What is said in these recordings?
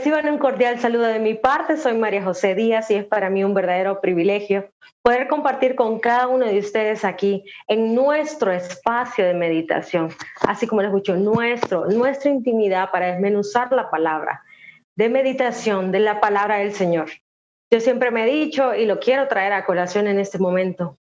Reciban un cordial saludo de mi parte, soy María José Díaz y es para mí un verdadero privilegio poder compartir con cada uno de ustedes aquí en nuestro espacio de meditación, así como lo escucho, nuestra intimidad para desmenuzar la palabra, de meditación de la palabra del Señor. Yo siempre me he dicho y lo quiero traer a colación en este momento,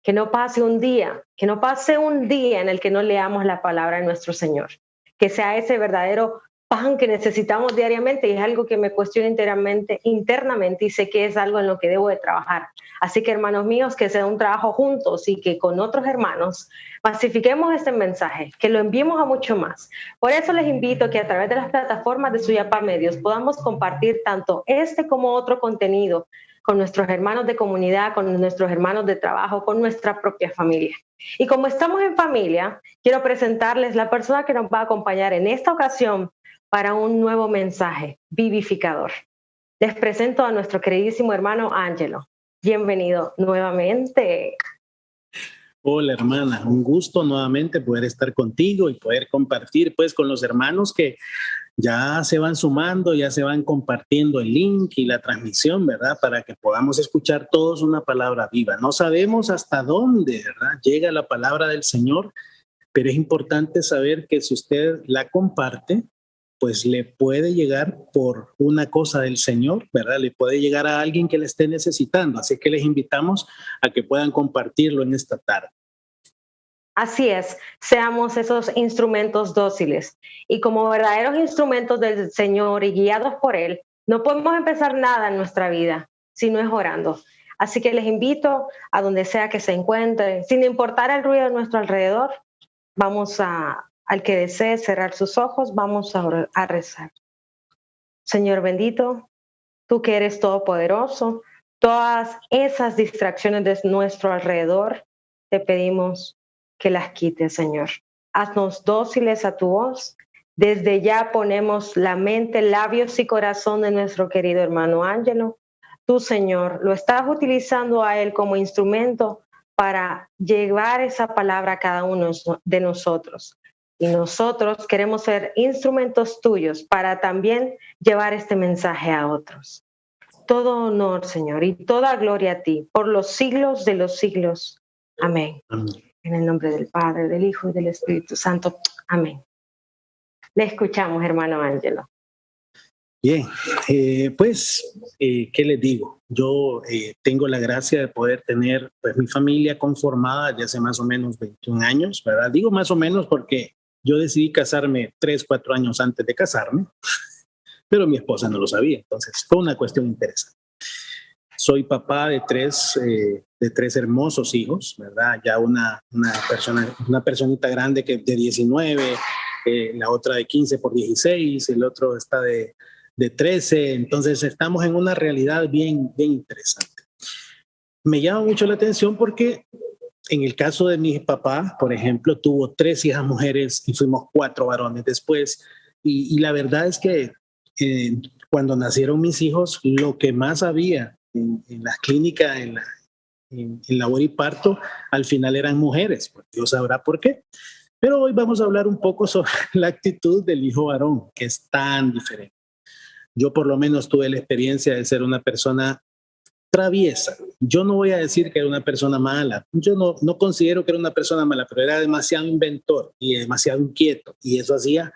que no pase un día en el que no leamos la palabra de nuestro Señor, que sea ese verdadero pan que necesitamos diariamente y es algo que me cuestiono internamente y sé que es algo en lo que debo de trabajar. Así que hermanos míos, que sea un trabajo juntos y que con otros hermanos masifiquemos este mensaje, que lo enviemos a mucho más. Por eso les invito a que a través de las plataformas de Suyapa Medios podamos compartir tanto este como otro contenido con nuestros hermanos de comunidad, con nuestros hermanos de trabajo, con nuestra propia familia. Y como estamos en familia, quiero presentarles la persona que nos va a acompañar en esta ocasión para un nuevo mensaje vivificador. Les presento a nuestro queridísimo hermano Ángelo. Bienvenido nuevamente. Hola hermana, un gusto nuevamente poder estar contigo y poder compartir pues con los hermanos que ya se van sumando, ya se van compartiendo el link y la transmisión, ¿verdad? Para que podamos escuchar todos una palabra viva. No sabemos hasta dónde, ¿verdad? Llega la palabra del Señor, pero es importante saber que si usted la comparte, pues le puede llegar por una cosa del Señor, ¿verdad? Le puede llegar a alguien que le esté necesitando. Así que les invitamos a que puedan compartirlo en esta tarde. Así es, seamos esos instrumentos dóciles. Y como verdaderos instrumentos del Señor y guiados por Él, no podemos empezar nada en nuestra vida si no es orando. Así que les invito a donde sea que se encuentren, sin importar el ruido de nuestro alrededor, al que desee cerrar sus ojos, vamos a rezar. Señor bendito, tú que eres todopoderoso, todas esas distracciones de nuestro alrededor, te pedimos que las quites, Señor. Haznos dóciles a tu voz. Desde ya ponemos la mente, labios y corazón de nuestro querido hermano Ángelo. Tú, Señor, lo estás utilizando a él como instrumento para llevar esa palabra a cada uno de nosotros. Y nosotros queremos ser instrumentos tuyos para también llevar este mensaje a otros. Todo honor, Señor, y toda gloria a ti, por los siglos de los siglos. Amén. Amén. En el nombre del Padre, del Hijo y del Espíritu Santo. Amén. Le escuchamos, hermano Ángelo. Bien, ¿qué les digo? Yo tengo la gracia de poder tener pues, mi familia conformada desde hace más o menos 21 años, ¿verdad? Digo más o menos porque yo decidí casarme 3, 4 años antes de casarme, pero mi esposa no lo sabía, entonces fue una cuestión interesante. Soy papá de tres hermosos hijos, ¿verdad? Ya una personita grande que de 19, la otra de 15 por 16, el otro está de 13, entonces estamos en una realidad bien, bien interesante. Me llama mucho la atención porque en el caso de mi papá, por ejemplo, tuvo 3 hijas mujeres y fuimos 4 varones después, y la verdad es que cuando nacieron mis hijos, lo que más había en las clínicas, en labor y parto, al final eran mujeres, pues Dios sabrá por qué. Pero hoy vamos a hablar un poco sobre la actitud del hijo varón, que es tan diferente. Yo por lo menos tuve la experiencia de ser una persona traviesa. Yo no voy a decir que era una persona mala. Yo no considero que era una persona mala, pero era demasiado inventor y demasiado inquieto. Y eso hacía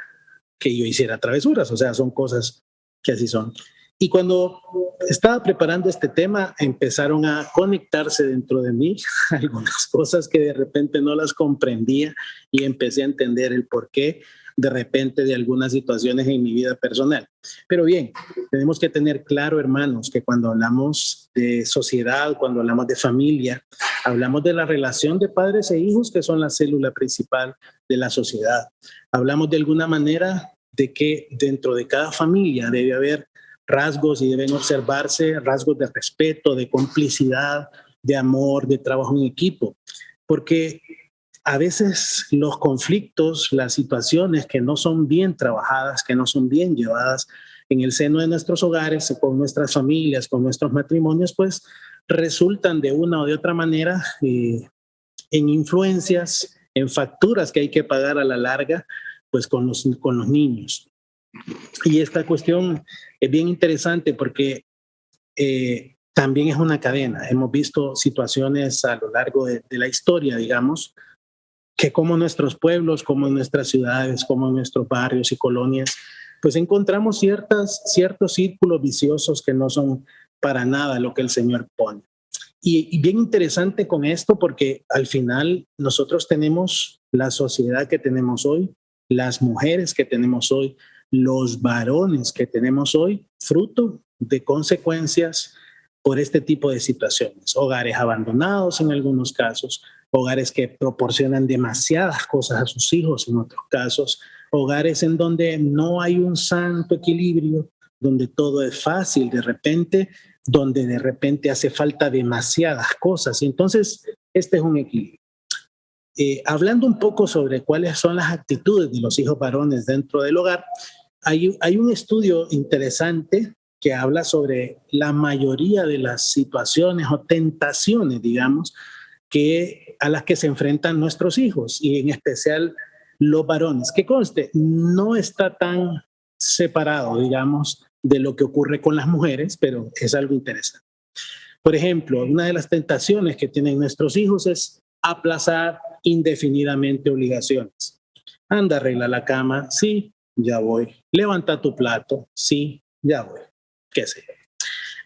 que yo hiciera travesuras. O sea, son cosas que así son. Y cuando estaba preparando este tema, empezaron a conectarse dentro de mí algunas cosas que de repente no las comprendía y empecé a entender el porqué de repente de algunas situaciones en mi vida personal. Pero bien, tenemos que tener claro, hermanos, que cuando hablamos de sociedad, cuando hablamos de familia, hablamos de la relación de padres e hijos, que son la célula principal de la sociedad. Hablamos de alguna manera de que dentro de cada familia debe haber rasgos y deben observarse rasgos de respeto, de complicidad, de amor, de trabajo en equipo, porque a veces los conflictos, las situaciones que no son bien trabajadas, que no son bien llevadas en el seno de nuestros hogares, con nuestras familias, con nuestros matrimonios, pues resultan de una o de otra manera en influencias, en facturas que hay que pagar a la larga, pues con los niños. Y esta cuestión es bien interesante porque también es una cadena. Hemos visto situaciones a lo largo de la historia, digamos, que como nuestros pueblos, como en nuestras ciudades, como en nuestros barrios y colonias, pues encontramos ciertos círculos viciosos que no son para nada lo que el Señor pone. Y bien interesante con esto porque al final nosotros tenemos la sociedad que tenemos hoy, las mujeres que tenemos hoy, los varones que tenemos hoy, fruto de consecuencias por este tipo de situaciones. Hogares abandonados en algunos casos, hogares que proporcionan demasiadas cosas a sus hijos en otros casos, hogares en donde no hay un santo equilibrio, donde todo es fácil de repente, donde de repente hace falta demasiadas cosas. Y entonces, este es un equilibrio. Hablando un poco sobre cuáles son las actitudes de los hijos varones dentro del hogar, hay un estudio interesante que habla sobre la mayoría de las situaciones o tentaciones, digamos, a las que se enfrentan nuestros hijos y en especial los varones. Que conste, no está tan separado, digamos, de lo que ocurre con las mujeres, pero es algo interesante. Por ejemplo, una de las tentaciones que tienen nuestros hijos es aplazar indefinidamente obligaciones. Anda, arregla la cama, sí, ya voy. Levanta tu plato, sí, ya voy. ¿Qué sé?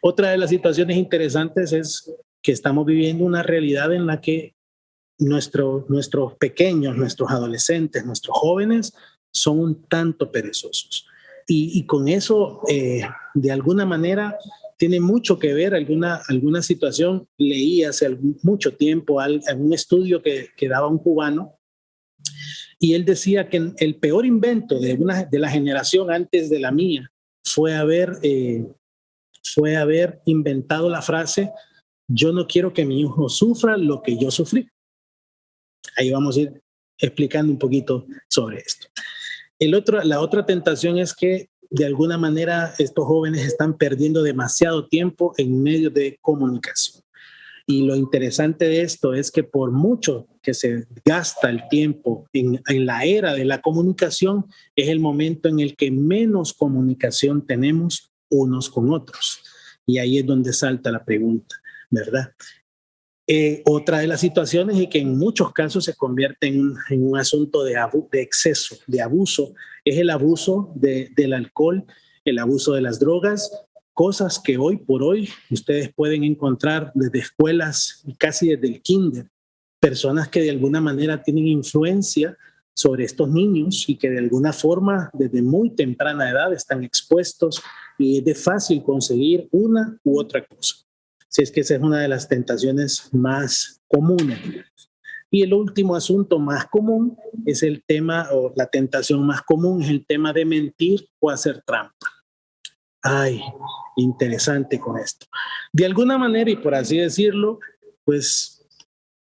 Otra de las situaciones interesantes es que estamos viviendo una realidad en la que nuestros pequeños, nuestros adolescentes, nuestros jóvenes son un tanto perezosos. Y con eso, de alguna manera, tiene mucho que ver alguna situación. Leí hace mucho tiempo un estudio que daba un cubano y él decía que el peor invento de la generación antes de la mía fue haber inventado la frase: yo no quiero que mi hijo sufra lo que yo sufrí. Ahí vamos a ir explicando un poquito sobre esto. La otra tentación es que de alguna manera estos jóvenes están perdiendo demasiado tiempo en medios de comunicación. Y lo interesante de esto es que por mucho que se gasta el tiempo en la era de la comunicación, es el momento en el que menos comunicación tenemos unos con otros. Y ahí es donde salta la pregunta, ¿verdad? Otra de las situaciones y que en muchos casos se convierte en un asunto de exceso, de abuso, es el abuso del alcohol, el abuso de las drogas, cosas que hoy por hoy ustedes pueden encontrar desde escuelas y casi desde el kinder, personas que de alguna manera tienen influencia sobre estos niños y que de alguna forma desde muy temprana edad están expuestos y es de fácil conseguir una u otra cosa. Si es que esa es una de las tentaciones más comunes. Y el último asunto más común es el tema, o la tentación más común es el tema de mentir o hacer trampa. Ay, interesante con esto. De alguna manera, y por así decirlo, pues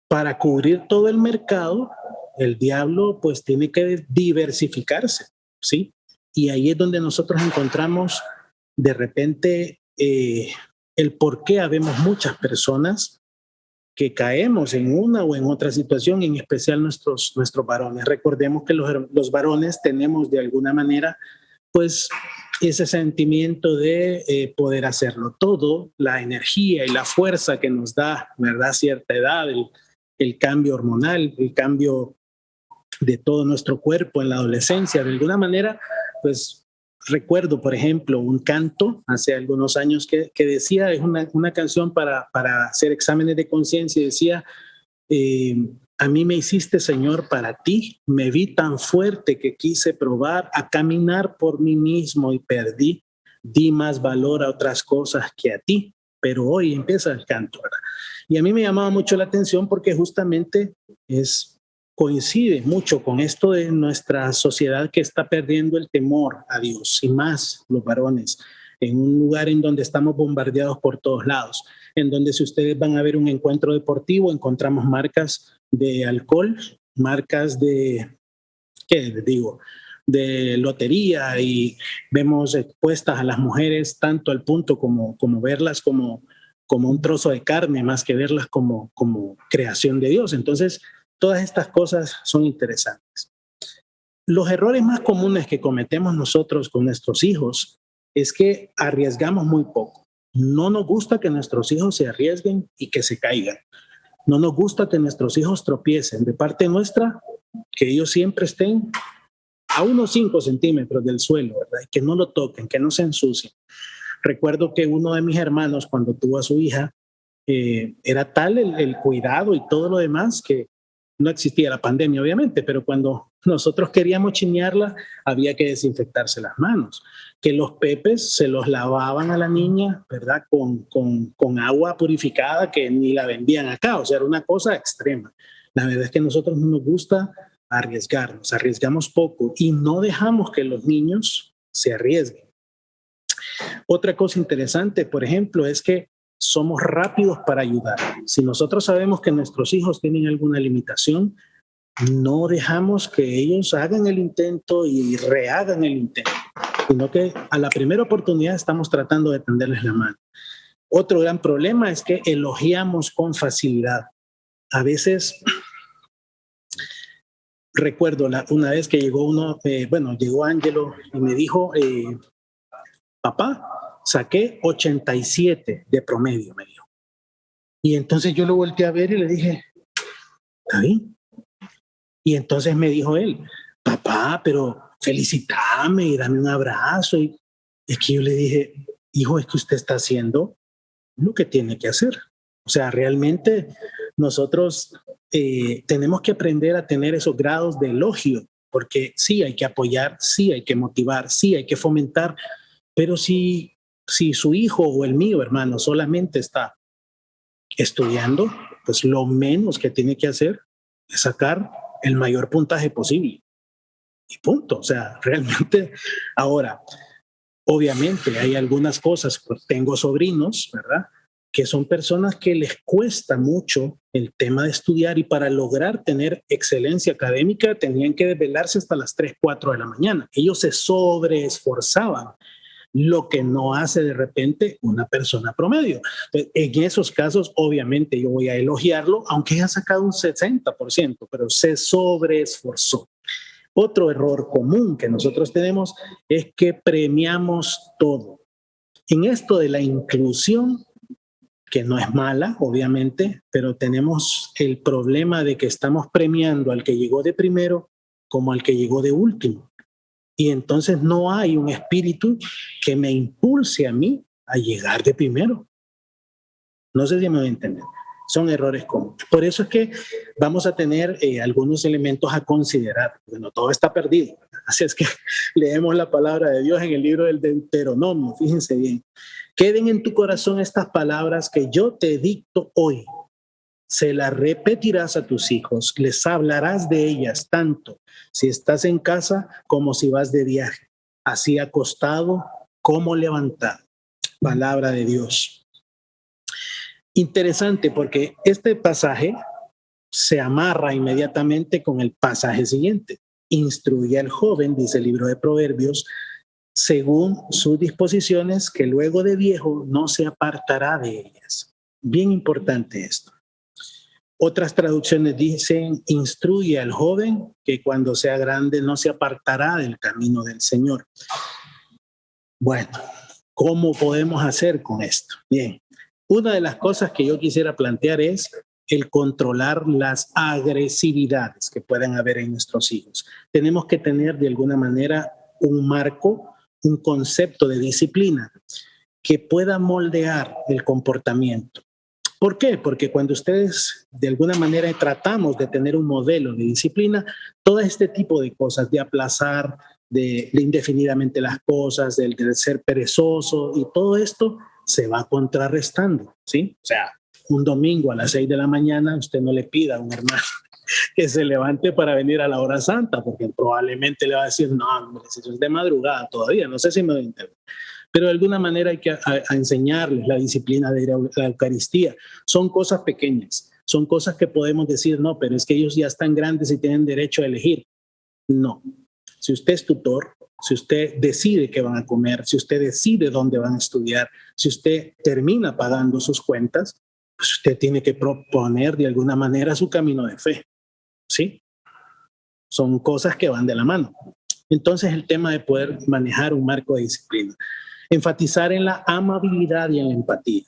para cubrir todo el mercado, el diablo pues tiene que diversificarse, ¿sí? Y ahí es donde nosotros encontramos de repente el por qué habemos muchas personas que caemos en una o en otra situación, en especial nuestros varones. Recordemos que los varones tenemos de alguna manera pues ese sentimiento de poder hacerlo todo, la energía y la fuerza que nos da, ¿verdad? Cierta edad, el cambio hormonal, el cambio de todo nuestro cuerpo en la adolescencia. De alguna manera, pues recuerdo, por ejemplo, un canto hace algunos años que decía, es una canción para hacer exámenes de conciencia, y decía, a mí me hiciste, Señor, para ti, me vi tan fuerte que quise probar a caminar por mí mismo y perdí, di más valor a otras cosas que a ti, pero hoy empieza el canto, ¿verdad? Y a mí me llamaba mucho la atención porque justamente coincide mucho con esto de nuestra sociedad que está perdiendo el temor a Dios, y más los varones, en un lugar en donde estamos bombardeados por todos lados, en donde si ustedes van a ver un encuentro deportivo, encontramos marcas de alcohol, marcas ¿qué les digo?, de lotería, y vemos expuestas a las mujeres tanto al punto como verlas como un trozo de carne, más que verlas como creación de Dios. Entonces, todas estas cosas son interesantes. Los errores más comunes que cometemos nosotros con nuestros hijos es que arriesgamos muy poco. No nos gusta que nuestros hijos se arriesguen y que se caigan. No nos gusta que nuestros hijos tropiecen. De parte nuestra, que ellos siempre estén a unos 5 centímetros del suelo, ¿verdad? Y que no lo toquen, que no se ensucien. Recuerdo que uno de mis hermanos, cuando tuvo a su hija, era tal el cuidado y todo lo demás que no existía la pandemia, obviamente, pero cuando nosotros queríamos chinearla, había que desinfectarse las manos. Que los pepes se los lavaban a la niña, ¿verdad? Con agua purificada que ni la vendían acá, o sea, era una cosa extrema. La verdad es que a nosotros no nos gusta arriesgarnos, arriesgamos poco y no dejamos que los niños se arriesguen. Otra cosa interesante, por ejemplo, es que somos rápidos para ayudar. Si nosotros sabemos que nuestros hijos tienen alguna limitación, no dejamos que ellos hagan el intento y rehagan el intento, sino que a la primera oportunidad estamos tratando de tenderles la mano. Otro gran problema es que elogiamos con facilidad. A veces, recuerdo una vez que llegó llegó Ángelo y me dijo, papá, saqué 87 de promedio, me dijo. Y entonces yo lo volteé a ver y le dije, ¿está bien? Y entonces me dijo él, papá, pero felicítame y dame un abrazo. Y es que yo le dije, hijo, es que usted está haciendo lo que tiene que hacer. O sea, realmente nosotros tenemos que aprender a tener esos grados de elogio, porque sí hay que apoyar, sí hay que motivar, sí hay que fomentar, pero si su hijo o el mío, hermano, solamente está estudiando, pues lo menos que tiene que hacer es sacar el mayor puntaje posible. Y punto. O sea, realmente ahora, obviamente hay algunas cosas, pues tengo sobrinos, ¿verdad? Que son personas que les cuesta mucho el tema de estudiar y para lograr tener excelencia académica tenían que desvelarse hasta las 3, 4 de la mañana. Ellos se sobreesforzaban, lo que no hace de repente una persona promedio. En esos casos, obviamente, yo voy a elogiarlo, aunque haya sacado un 60%, pero se sobreesforzó. Otro error común que nosotros tenemos es que premiamos todo. En esto de la inclusión, que no es mala, obviamente, pero tenemos el problema de que estamos premiando al que llegó de primero como al que llegó de último. Y entonces no hay un espíritu que me impulse a mí a llegar de primero. No sé si me voy a entender. Son errores comunes. Por eso es que vamos a tener algunos elementos a considerar. Bueno, todo está perdido. Así es que leemos la palabra de Dios en el libro del Deuteronomio. Fíjense bien. Queden en tu corazón estas palabras que yo te dicto hoy. Se las repetirás a tus hijos, les hablarás de ellas tanto si estás en casa como si vas de viaje, así acostado como levantado. Palabra de Dios. Interesante porque este pasaje se amarra inmediatamente con el pasaje siguiente. Instruye al joven, dice el libro de Proverbios, según sus disposiciones, que luego de viejo no se apartará de ellas. Bien importante esto. Otras traducciones dicen, instruye al joven que cuando sea grande no se apartará del camino del Señor. Bueno, ¿cómo podemos hacer con esto? Bien, una de las cosas que yo quisiera plantear es el controlar las agresividades que pueden haber en nuestros hijos. Tenemos que tener de alguna manera un marco, un concepto de disciplina que pueda moldear el comportamiento. ¿Por qué? Porque cuando ustedes de alguna manera tratamos de tener un modelo de disciplina, todo este tipo de cosas, de aplazar de indefinidamente las cosas, del ser perezoso y todo esto se va contrarrestando, ¿sí? O sea, un domingo a las 6 de la mañana usted no le pida a un hermano que se levante para venir a la hora santa, porque probablemente le va a decir, no, eso es de madrugada todavía, no sé si me entienden. Pero de alguna manera hay que enseñarles la disciplina de ir a la Eucaristía. Son cosas pequeñas, son cosas que podemos decir, no, pero es que ellos ya están grandes y tienen derecho a elegir. No. Si usted es tutor, si usted decide qué van a comer, si usted decide dónde van a estudiar, si usted termina pagando sus cuentas, pues usted tiene que proponer de alguna manera su camino de fe, ¿sí? son cosas que van de la mano. Entonces, el tema de poder manejar un marco de disciplina. Enfatizar en la amabilidad y en la empatía.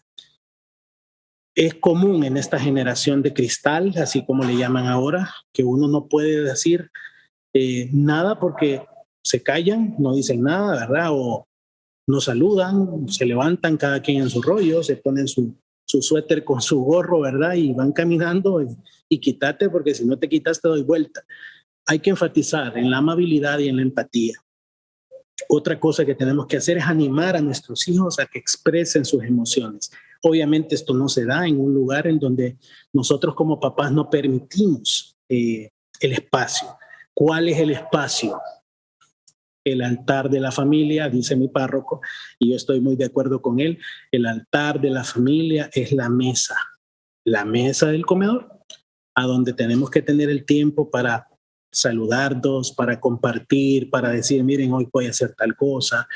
Es común en esta generación de cristal, así como le llaman ahora, que uno no puede decir nada porque se callan, no dicen nada, ¿verdad? O no saludan, se levantan cada quien en su rollo, se ponen su suéter con su gorro, ¿verdad? Y van caminando y quítate porque si no te quitas te doy vuelta. Hay que enfatizar en la amabilidad y en la empatía. Otra cosa que tenemos que hacer es animar a nuestros hijos a que expresen sus emociones. Obviamente esto no se da en un lugar en donde nosotros como papás no permitimos el espacio. ¿Cuál es el espacio? El altar de la familia, dice mi párroco, y yo estoy muy de acuerdo con él. El altar de la familia es la mesa del comedor, a donde tenemos que tener el tiempo para saludarnos, para compartir, para decir, miren, hoy voy a hacer tal cosa,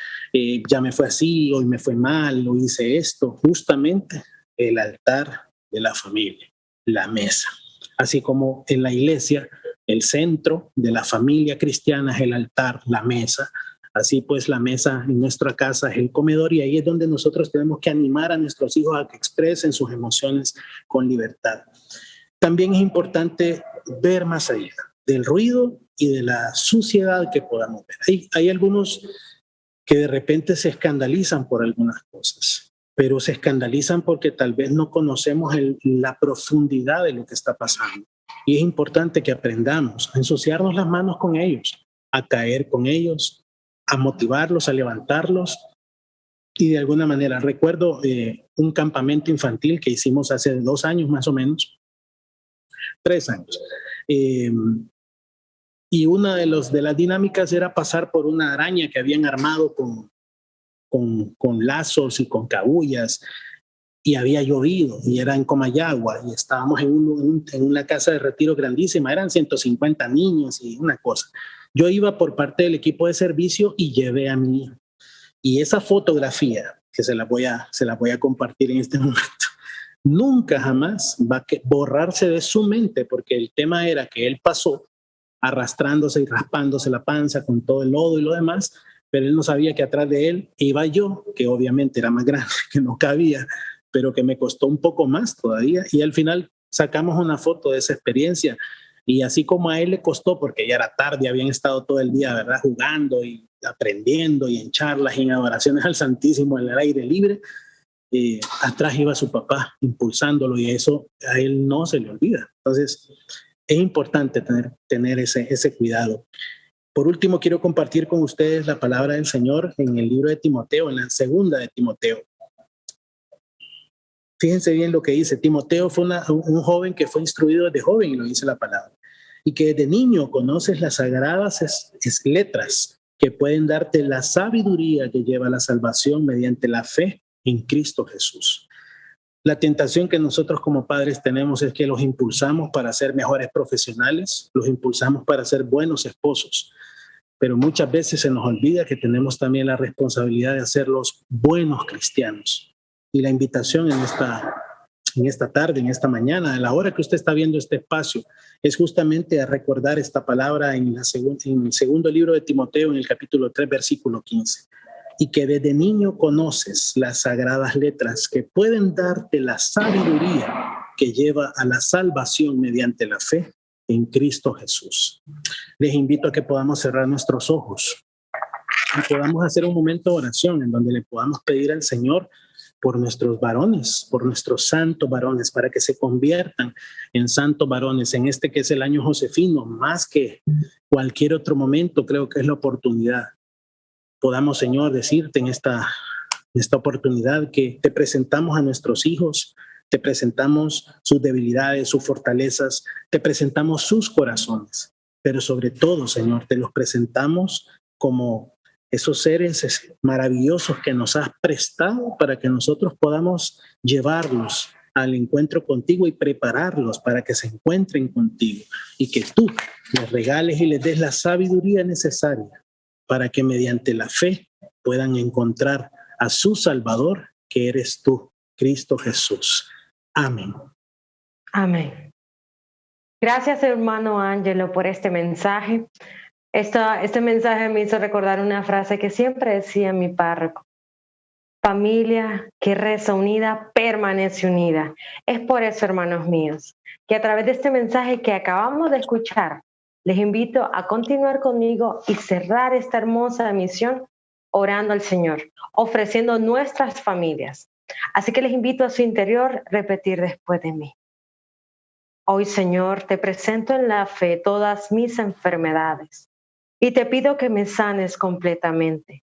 ya me fue así, hoy me fue mal, hoy hice esto. Justamente el altar de la familia, la mesa. Así como en la iglesia, el centro de la familia cristiana es el altar, la mesa. Así pues, la mesa en nuestra casa es el comedor y ahí es donde nosotros tenemos que animar a nuestros hijos a que expresen sus emociones con libertad. También es importante ver más allá del ruido y de la suciedad que podamos ver. Hay algunos que de repente se escandalizan por algunas cosas, pero se escandalizan porque tal vez no conocemos la profundidad de lo que está pasando. Y es importante que aprendamos a ensuciarnos las manos con ellos, a caer con ellos, a motivarlos, a levantarlos. Y de alguna manera, recuerdo un campamento infantil que hicimos hace 2 años más o menos, 3 años. Y una de las dinámicas era pasar por una araña que habían armado con lazos y con cabullas, y había llovido y era en Comayagua y estábamos en una casa de retiro grandísima, eran 150 niños y una cosa. Yo iba por parte del equipo de servicio y llevé a mi hijo. Y esa fotografía, que se la voy a compartir en este momento, nunca jamás va a borrarse de su mente, porque el tema era que él pasó arrastrándose y raspándose la panza con todo el lodo y lo demás, pero él no sabía que atrás de él iba yo, que obviamente era más grande, que no cabía, pero que me costó un poco más todavía. Y al final sacamos una foto de esa experiencia. Y así como a él le costó, porque ya era tarde, habían estado todo el día, ¿verdad?, jugando y aprendiendo y en charlas y en adoraciones al Santísimo en el aire libre, atrás iba su papá impulsándolo y eso a él no se le olvida. Entonces, es importante tener ese cuidado. Por último, quiero compartir con ustedes la palabra del Señor en el libro de Timoteo, en la segunda de Timoteo. Fíjense bien lo que dice. Timoteo fue un joven que fue instruido desde joven, y lo dice la palabra, y que desde niño conoces las sagradas letras que pueden darte la sabiduría que lleva a la salvación mediante la fe en Cristo Jesús. La tentación que nosotros como padres tenemos es que los impulsamos para ser mejores profesionales, los impulsamos para ser buenos esposos, pero muchas veces se nos olvida que tenemos también la responsabilidad de hacerlos buenos cristianos. Y la invitación en esta tarde, en esta mañana, a la hora que usted está viendo este espacio, es justamente a recordar esta palabra en el segundo libro de Timoteo, en el capítulo 3, versículo 15. Y que desde niño conoces las sagradas letras que pueden darte la sabiduría que lleva a la salvación mediante la fe en Cristo Jesús. Les invito a que podamos cerrar nuestros ojos y podamos hacer un momento de oración en donde le podamos pedir al Señor por nuestros varones, por nuestros santos varones, para que se conviertan en santos varones en este que es el año josefino. Más que cualquier otro momento, creo que es la oportunidad. Podamos, Señor, decirte en esta oportunidad que te presentamos a nuestros hijos, te presentamos sus debilidades, sus fortalezas, te presentamos sus corazones, pero sobre todo, Señor, te los presentamos como esos seres maravillosos que nos has prestado para que nosotros podamos llevarlos al encuentro contigo y prepararlos para que se encuentren contigo y que tú les regales y les des la sabiduría necesaria para que mediante la fe puedan encontrar a su Salvador, que eres tú, Cristo Jesús. Amén. Amén. Gracias, hermano Ángelo, por este mensaje. Este mensaje me hizo recordar una frase que siempre decía mi párroco. Familia que reza unida, permanece unida. Es por eso, hermanos míos, que a través de este mensaje que acabamos de escuchar, les invito a continuar conmigo y cerrar esta hermosa misión orando al Señor, ofreciendo nuestras familias. Así que les invito a su interior repetir después de mí. Hoy, Señor, te presento en la fe todas mis enfermedades y te pido que me sanes completamente.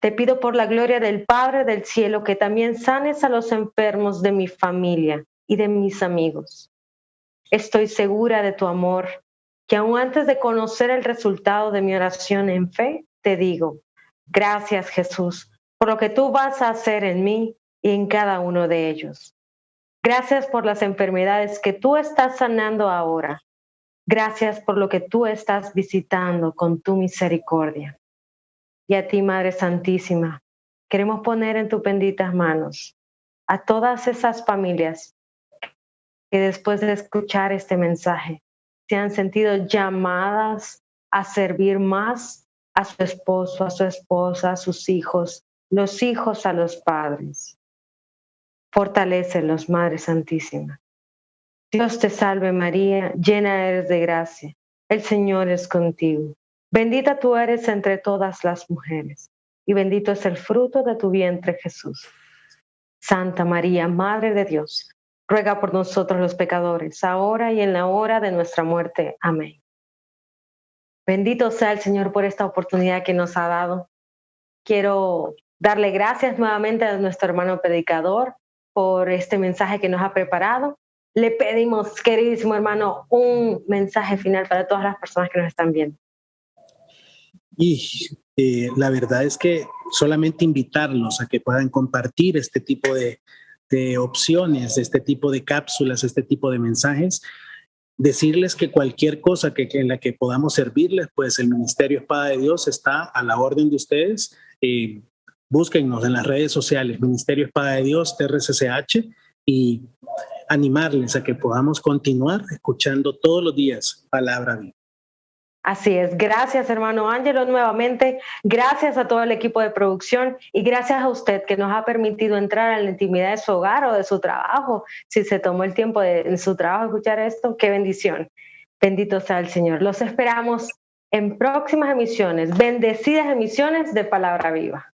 Te pido por la gloria del Padre del cielo que también sanes a los enfermos de mi familia y de mis amigos. Estoy segura de tu amor, que aún antes de conocer el resultado de mi oración en fe, te digo, gracias Jesús, por lo que tú vas a hacer en mí y en cada uno de ellos. Gracias por las enfermedades que tú estás sanando ahora. Gracias por lo que tú estás visitando con tu misericordia. Y a ti, Madre Santísima, queremos poner en tus benditas manos a todas esas familias que después de escuchar este mensaje se han sentido llamadas a servir más a su esposo, a su esposa, a sus hijos, los hijos a los padres. Fortalécelos, Madre Santísima. Dios te salve María, llena eres de gracia. El Señor es contigo. Bendita tú eres entre todas las mujeres, y bendito es el fruto de tu vientre, Jesús. Santa María, Madre de Dios, ruega por nosotros los pecadores, ahora y en la hora de nuestra muerte. Amén. Bendito sea el Señor por esta oportunidad que nos ha dado. Quiero darle gracias nuevamente a nuestro hermano predicador por este mensaje que nos ha preparado. Le pedimos, queridísimo hermano, un mensaje final para todas las personas que nos están viendo. Y la verdad es que solamente invitarlos a que puedan compartir este tipo de opciones, este tipo de cápsulas, este tipo de mensajes. Decirles que cualquier cosa en la que podamos servirles, pues el Ministerio Espada de Dios está a la orden de ustedes. Búsquennos en las redes sociales, Ministerio Espada de Dios, TRCCH, y animarles a que podamos continuar escuchando todos los días Palabra Viva. Así es. Gracias, hermano Ángelo, nuevamente. Gracias a todo el equipo de producción y gracias a usted que nos ha permitido entrar a la intimidad de su hogar o de su trabajo. Si se tomó el tiempo en su trabajo escuchar esto, qué bendición. Bendito sea el Señor. Los esperamos en próximas emisiones, bendecidas emisiones de Palabra Viva.